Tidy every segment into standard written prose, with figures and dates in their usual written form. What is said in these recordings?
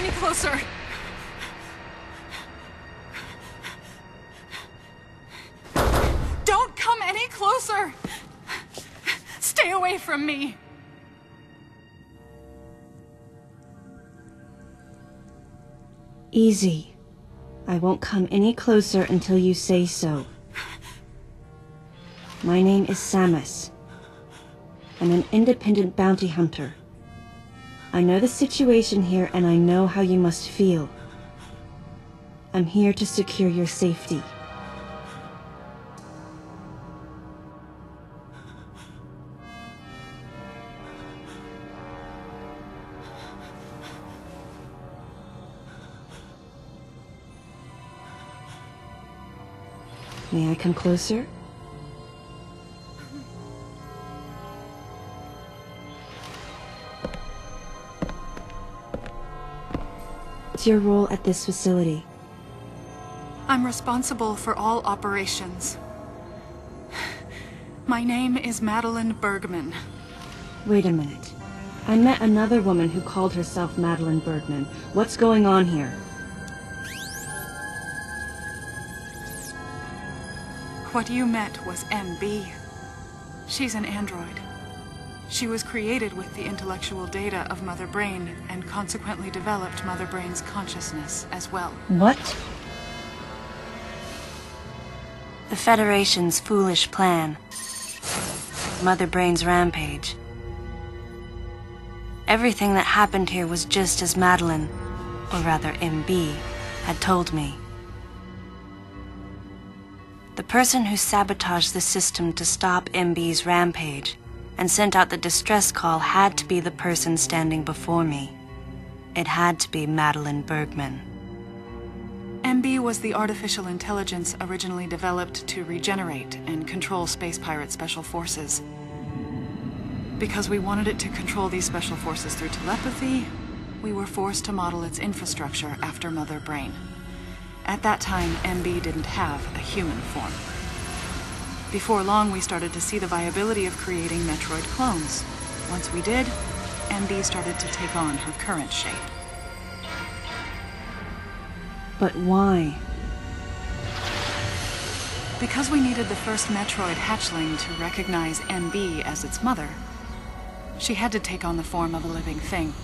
any closer! Don't come any closer! Stay away from me! Easy. I won't come any closer until you say so. My name is Samus. I'm an independent bounty hunter. I know the situation here and I know how you must feel. I'm here to secure your safety. May I come closer? What's your role at this facility? I'm responsible for all operations. My name is Madeline Bergman. Wait a minute. I met another woman who called herself Madeline Bergman. What's going on here? What you met was MB. She's an android. She was created with the intellectual data of Mother Brain and consequently developed Mother Brain's consciousness as well. What? The Federation's foolish plan. Mother Brain's rampage. Everything that happened here was just as Madeline, or rather MB, had told me. The person who sabotaged the system to stop MB's rampage and sent out the distress call had to be the person standing before me. It had to be Madeline Bergman. MB was the artificial intelligence originally developed to regenerate and control Space Pirate Special Forces. Because we wanted it to control these special forces through telepathy, we were forced to model its infrastructure after Mother Brain. At that time, MB didn't have a human form. Before long, we started to see the viability of creating Metroid clones. Once we did, MB started to take on her current shape. But why? Because we needed the first Metroid hatchling to recognize MB as its mother, she had to take on the form of a living thing.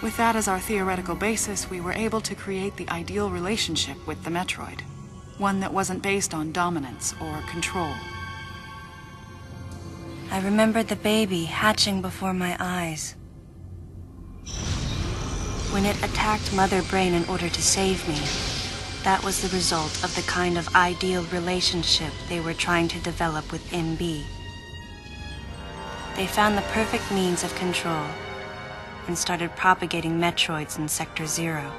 With that as our theoretical basis, we were able to create the ideal relationship with the Metroid. One that wasn't based on dominance or control. I remembered the baby hatching before my eyes. When it attacked Mother Brain in order to save me, that was the result of the kind of ideal relationship they were trying to develop with MB. They found the perfect means of control and started propagating Metroids in Sector 0.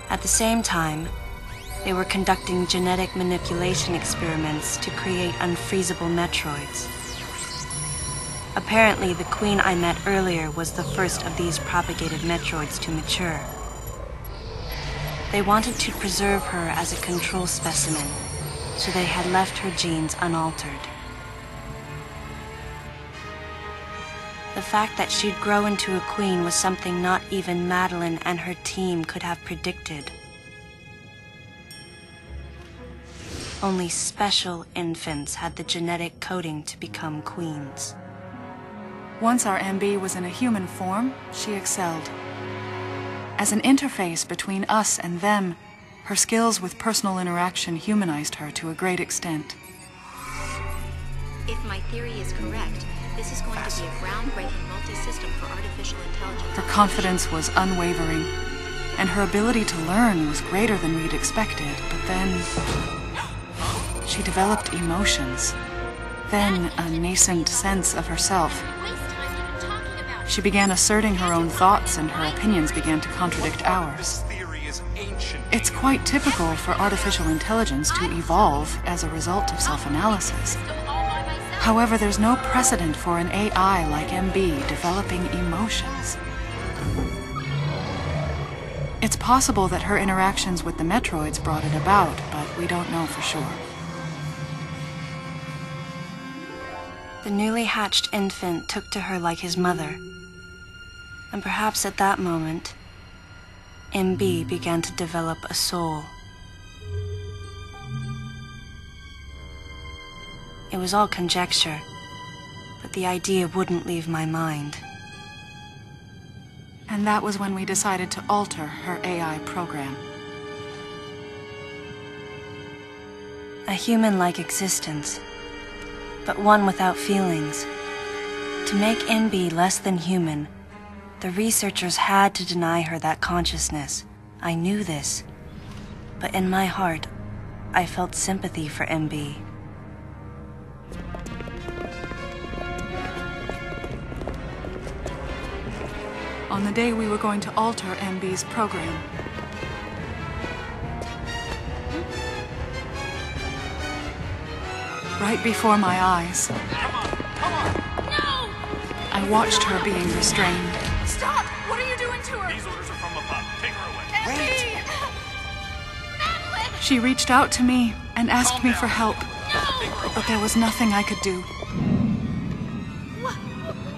At the same time, they were conducting genetic manipulation experiments to create unfreezable Metroids. Apparently, the queen I met earlier was the first of these propagated Metroids to mature. They wanted to preserve her as a control specimen, so they had left her genes unaltered. The fact that she'd grow into a queen was something not even Madeline and her team could have predicted. Only special infants had the genetic coding to become queens. Once our MB was in a human form, she excelled. As an interface between us and them, her skills with personal interaction humanized her to a great extent. If my theory is correct, this is going to be a groundbreaking multi-system for artificial intelligence. Her confidence was unwavering, and her ability to learn was greater than we'd expected, but then she developed emotions, then a nascent sense of herself. She began asserting her own thoughts, and her opinions began to contradict ours. It's quite typical for artificial intelligence to evolve as a result of self-analysis. However, there's no precedent for an AI like MB developing emotions. It's possible that her interactions with the Metroids brought it about, but we don't know for sure. The newly hatched infant took to her like his mother. And perhaps at that moment, MB began to develop a soul. It was all conjecture, but the idea wouldn't leave my mind. And that was when we decided to alter her AI program. A human-like existence, but one without feelings. To make MB less than human, the researchers had to deny her that consciousness. I knew this, but in my heart, I felt sympathy for MB. On the day we were going to alter MB's program, right before my eyes, I watched her being restrained. Stop! What are you doing to her? These orders are from above. Take her away. Wait! Madeline! She reached out to me and asked Calm me down. for help, but there was nothing I could do.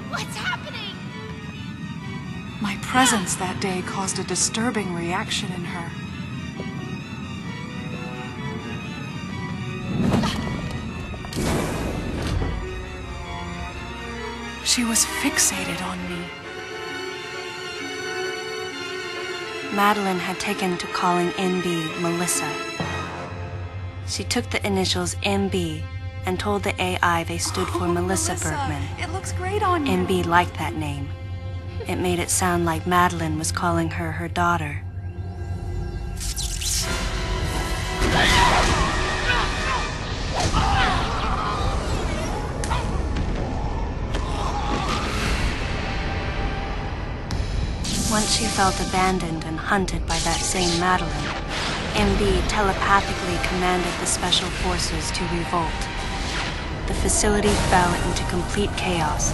What's happening? My presence that day caused a disturbing reaction in her. She was fixated on me. Madeline had taken to calling MB Melissa. She took the initials MB and told the AI they stood for Melissa Bergman. It looks great on you. MB liked that name. It made it sound like Madeline was calling her her daughter. Once she felt abandoned and hunted by that same Madeline, MB telepathically commanded the special forces to revolt. The facility fell into complete chaos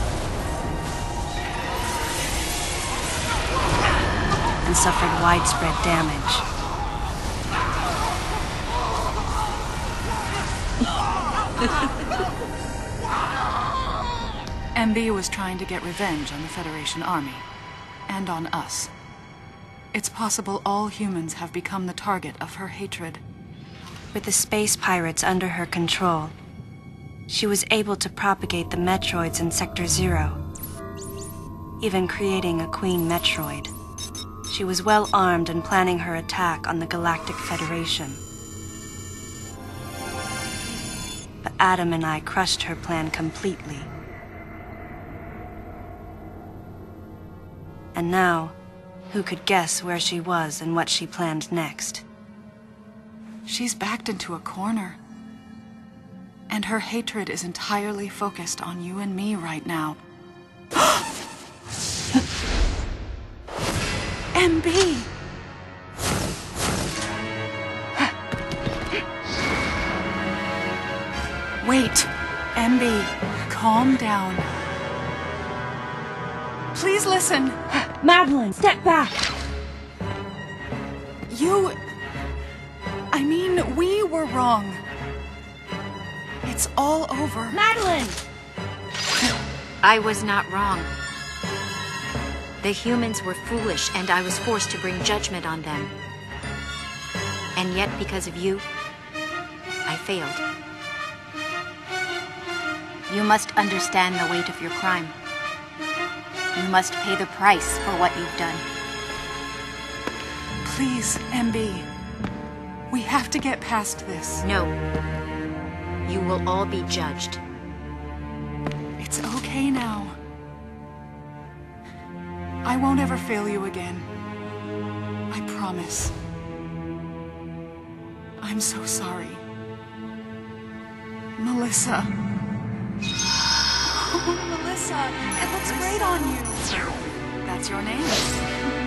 and suffered widespread damage. MB was trying to get revenge on the Federation Army. And on us. It's possible all humans have become the target of her hatred. With the space pirates under her control, she was able to propagate the Metroids in Sector 0, even creating a Queen Metroid. She was well armed and planning her attack on the Galactic Federation. But Adam and I crushed her plan completely. And now, who could guess where she was and what she planned next? She's backed into a corner. And her hatred is entirely focused on you and me right now. MB! Wait, MB, calm down. Please listen. Madeline, step back! We were wrong. It's all over. Madeline! I was not wrong. The humans were foolish, and I was forced to bring judgment on them. And yet, because of you, I failed. You must understand the weight of your crime. You must pay the price for what you've done. Please, MB. We have to get past this. No. You will all be judged. It's okay now. I won't ever fail you again. I promise. I'm so sorry. Melissa. Oh, Melissa, it looks great on you. That's your name.